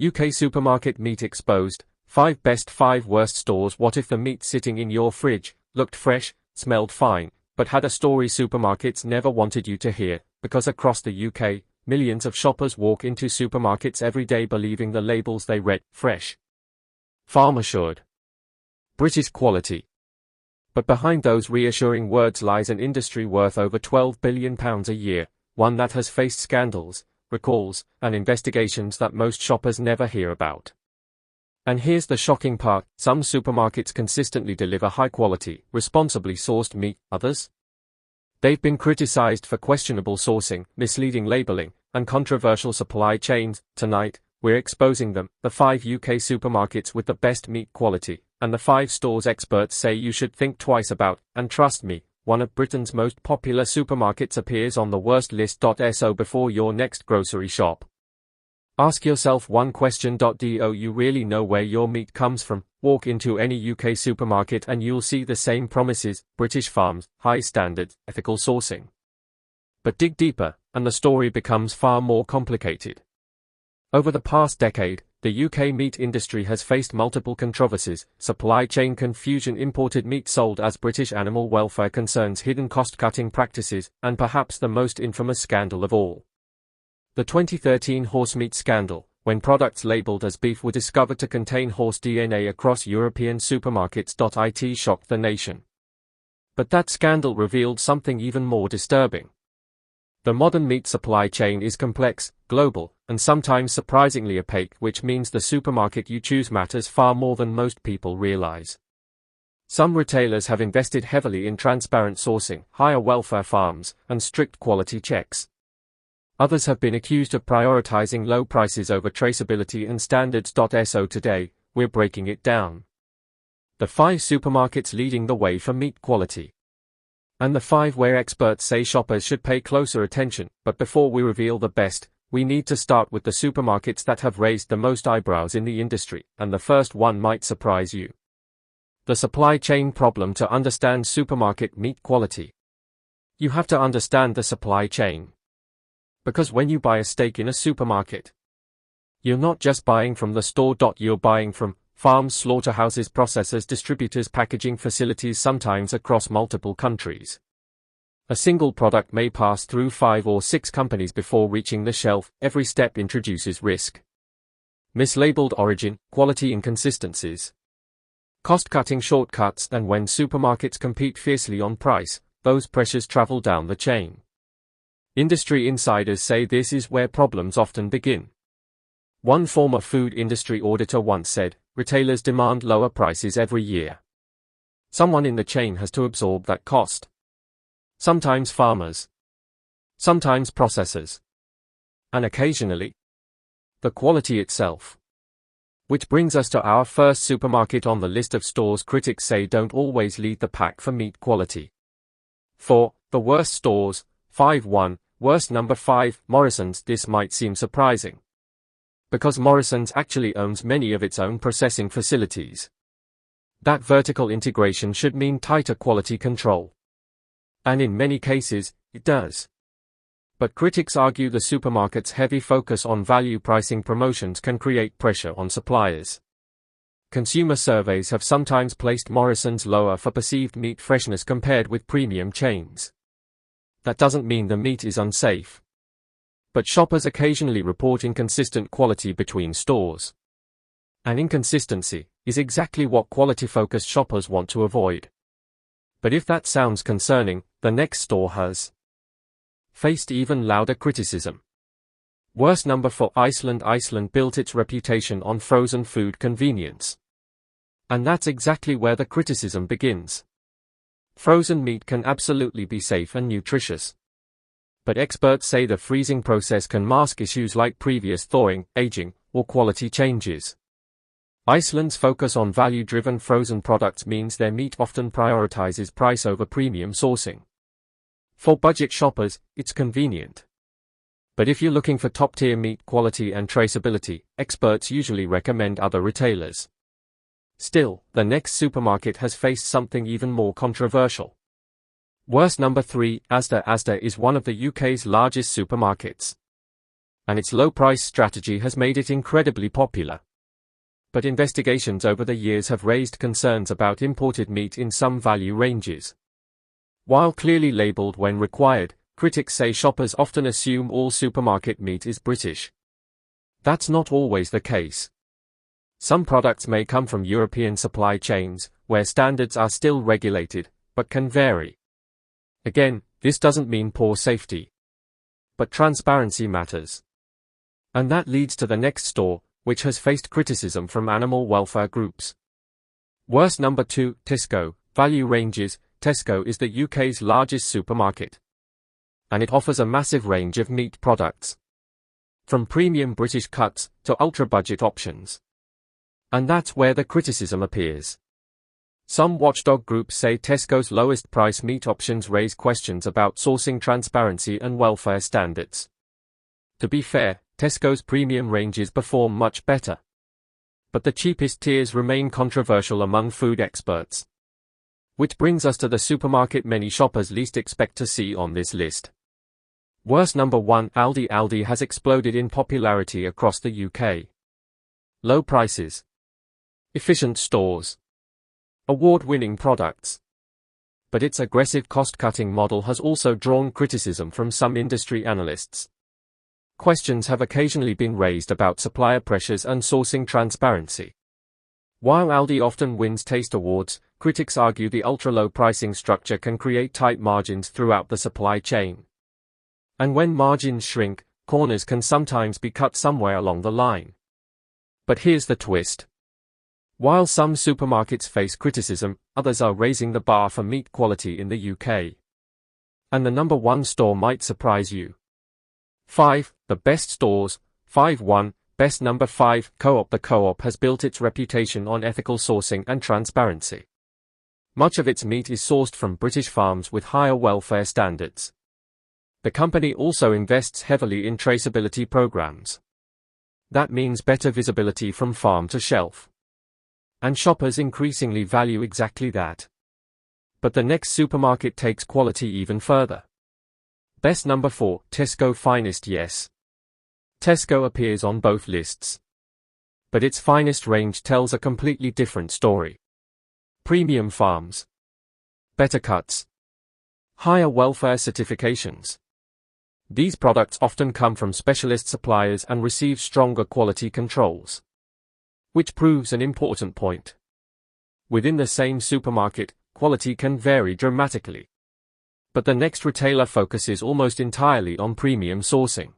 UK supermarket meat exposed, 5 best 5 worst stores. What if the meat sitting in your fridge looked fresh, smelled fine, but had a story supermarkets never wanted you to hear? Because across the UK, millions of shoppers walk into supermarkets every day believing the labels they read: fresh, farm assured, British quality. But behind those reassuring words lies an industry worth over £12 billion a year, one that has faced scandals, recalls, and investigations that most shoppers never hear about. And here's the shocking part: some supermarkets consistently deliver high-quality, responsibly sourced meat, others? They've been criticized for questionable sourcing, misleading labeling, and controversial supply chains. Tonight, we're exposing them, the 5 UK supermarkets with the best meat quality, and the 5 stores experts say you should think twice about. And trust me, one of Britain's most popular supermarkets appears on the worst list. So before your next grocery shop, ask yourself one question. Do you really know where your meat comes from? Walk into any UK supermarket and you'll see the same promises: British farms, high standards, ethical sourcing. But dig deeper, and the story becomes far more complicated. Over the past decade, the UK meat industry has faced multiple controversies: supply chain confusion, imported meat sold as British, animal welfare concerns, hidden cost-cutting practices, and perhaps the most infamous scandal of all: the 2013 horse meat scandal, when products labelled as beef were discovered to contain horse DNA across European supermarkets. It shocked the nation. But that scandal revealed something even more disturbing. The modern meat supply chain is complex, global, and sometimes surprisingly opaque, which means the supermarket you choose matters far more than most people realize. Some retailers have invested heavily in transparent sourcing, higher welfare farms, and strict quality checks. Others have been accused of prioritizing low prices over traceability and standards. So today, we're breaking it down. The 5 supermarkets leading the way for meat quality. And the 5 where experts say shoppers should pay closer attention. But before we reveal the best, we need to start with the supermarkets that have raised the most eyebrows in the industry, and the first one might surprise you. The supply chain problem. To understand supermarket meat quality, you have to understand the supply chain. Because when you buy a steak in a supermarket, you're not just buying from the store. You're buying from farms, slaughterhouses, processors, distributors, packaging facilities, sometimes across multiple countries. A single product may pass through 5 or 6 companies before reaching the shelf. Every step introduces risk: mislabeled origin, quality inconsistencies, cost-cutting shortcuts. And when supermarkets compete fiercely on price, those pressures travel down the chain. Industry insiders say this is where problems often begin. One former food industry auditor once said, "Retailers demand lower prices every year. Someone in the chain has to absorb that cost. Sometimes farmers, sometimes processors, and occasionally the quality itself." Which brings us to our first supermarket on the list of stores critics say don't always lead the pack for meat quality. 4. The worst stores. 5-1, worst. Number 5, Morrisons. This might seem surprising, because Morrisons actually owns many of its own processing facilities. That vertical integration should mean tighter quality control. And in many cases, it does. But critics argue the supermarket's heavy focus on value pricing promotions can create pressure on suppliers. Consumer surveys have sometimes placed Morrisons lower for perceived meat freshness compared with premium chains. That doesn't mean the meat is unsafe. But shoppers occasionally report inconsistent quality between stores. And inconsistency is exactly what quality-focused shoppers want to avoid. But if that sounds concerning, the next store has faced even louder criticism. Worst. Number 4, Iceland. Iceland built its reputation on frozen food convenience. And that's exactly where the criticism begins. Frozen meat can absolutely be safe and nutritious. But experts say the freezing process can mask issues like previous thawing, aging, or quality changes. Iceland's focus on value-driven frozen products means their meat often prioritizes price over premium sourcing. For budget shoppers, it's convenient. But if you're looking for top-tier meat quality and traceability, experts usually recommend other retailers. Still, the next supermarket has faced something even more controversial. Worst. Number 3, Asda. Asda is one of the UK's largest supermarkets. and its low price strategy has made it incredibly popular. But investigations over the years have raised concerns about imported meat in some value ranges. While clearly labeled when required, critics say shoppers often assume all supermarket meat is British. That's not always the case. Some products may come from European supply chains, where standards are still regulated, but can vary. Again, this doesn't mean poor safety. But transparency matters. And that leads to the next store, which has faced criticism from animal welfare groups. Worst number 2, Tesco. Value ranges. Tesco is the UK's largest supermarket. And it offers a massive range of meat products. From premium British cuts to ultra-budget options. And that's where the criticism appears. Some watchdog groups say Tesco's lowest price meat options raise questions about sourcing transparency and welfare standards. To be fair, Tesco's premium ranges perform much better. But the cheapest tiers remain controversial among food experts. Which brings us to the supermarket many shoppers least expect to see on this list. Worst number 1, Aldi. Aldi has exploded in popularity across the UK. Low prices. Efficient stores. Award-winning products. But its aggressive cost-cutting model has also drawn criticism from some industry analysts. Questions have occasionally been raised about supplier pressures and sourcing transparency. While Aldi often wins taste awards, critics argue the ultra-low pricing structure can create tight margins throughout the supply chain. And when margins shrink, corners can sometimes be cut somewhere along the line. But here's the twist. While some supermarkets face criticism, others are raising the bar for meat quality in the UK. And the number 1 store might surprise you. 5. The best stores. 5.1. Best number 5. Co-op. The Co-op has built its reputation on ethical sourcing and transparency. Much of its meat is sourced from British farms with higher welfare standards. The company also invests heavily in traceability programs. That means better visibility from farm to shelf. And shoppers increasingly value exactly that. But the next supermarket takes quality even further. Best number 4, Tesco Finest. Yes. Tesco appears on both lists. But its Finest range tells a completely different story. Premium farms. Better cuts. Higher welfare certifications. These products often come from specialist suppliers and receive stronger quality controls. Which proves an important point. Within the same supermarket, quality can vary dramatically. But the next retailer focuses almost entirely on premium sourcing.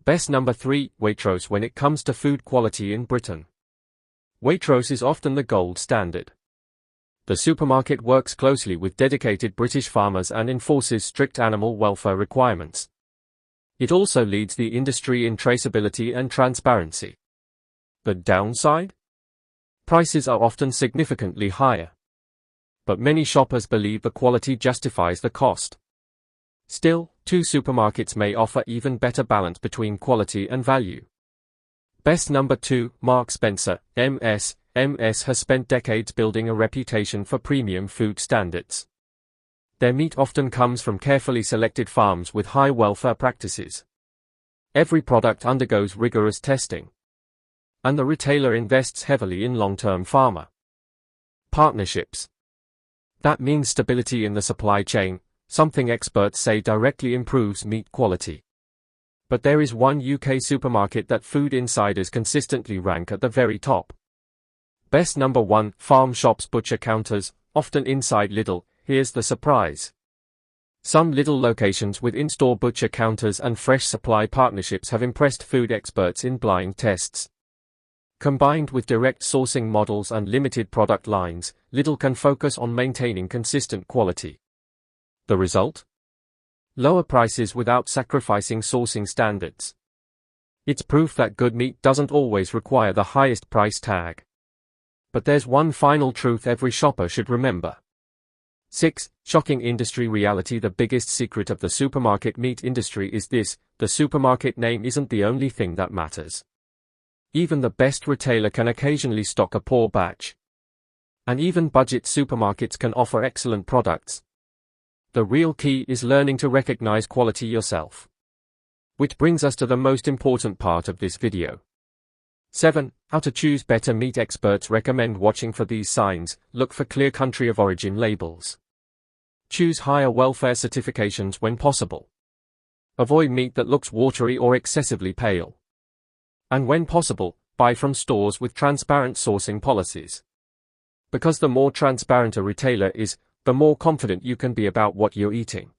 Best number 3, Waitrose. When it comes to food quality in Britain, Waitrose is often the gold standard. The supermarket works closely with dedicated British farmers and enforces strict animal welfare requirements. It also leads the industry in traceability and transparency. The downside? Prices are often significantly higher. But many shoppers believe the quality justifies the cost. Still, 2 supermarkets may offer even better balance between quality and value. Best number 2, Marks & Spencer, MS. MS has spent decades building a reputation for premium food standards. Their meat often comes from carefully selected farms with high welfare practices. Every product undergoes rigorous testing. And the retailer invests heavily in long-term farmer partnerships. That means stability in the supply chain, something experts say directly improves meat quality. But there is one UK supermarket that food insiders consistently rank at the very top. Best number 1, Farm Shops. Butcher counters, often inside Lidl. Here's the surprise. Some Lidl locations with in-store butcher counters and fresh supply partnerships have impressed food experts in blind tests. Combined with direct sourcing models and limited product lines, Lidl can focus on maintaining consistent quality. The result? Lower prices without sacrificing sourcing standards. It's proof that good meat doesn't always require the highest price tag. But there's one final truth every shopper should remember. 6. Shocking industry reality. The biggest secret of the supermarket meat industry is this: the supermarket name isn't the only thing that matters. Even the best retailer can occasionally stock a poor batch. And even budget supermarkets can offer excellent products. The real key is learning to recognize quality yourself. Which brings us to the most important part of this video. 7. How to choose better meat. Experts recommend watching for these signs. Look for clear country of origin labels. Choose higher welfare certifications when possible. Avoid meat that looks watery or excessively pale. And when possible, buy from stores with transparent sourcing policies. Because the more transparent a retailer is, the more confident you can be about what you're eating.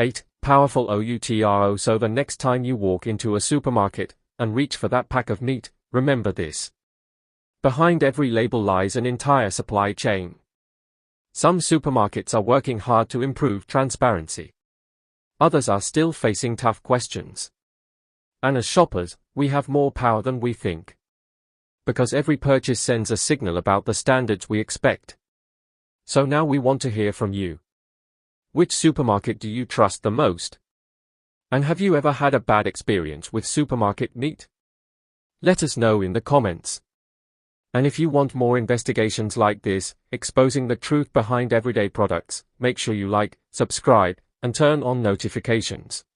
8. Powerful OUTRO. So the next time you walk into a supermarket and reach for that pack of meat, remember this. Behind every label lies an entire supply chain. Some supermarkets are working hard to improve transparency. Others are still facing tough questions. And as shoppers, we have more power than we think. Because every purchase sends a signal about the standards we expect. So now we want to hear from you. Which supermarket do you trust the most? And have you ever had a bad experience with supermarket meat? Let us know in the comments. And if you want more investigations like this, exposing the truth behind everyday products, make sure you like, subscribe, and turn on notifications.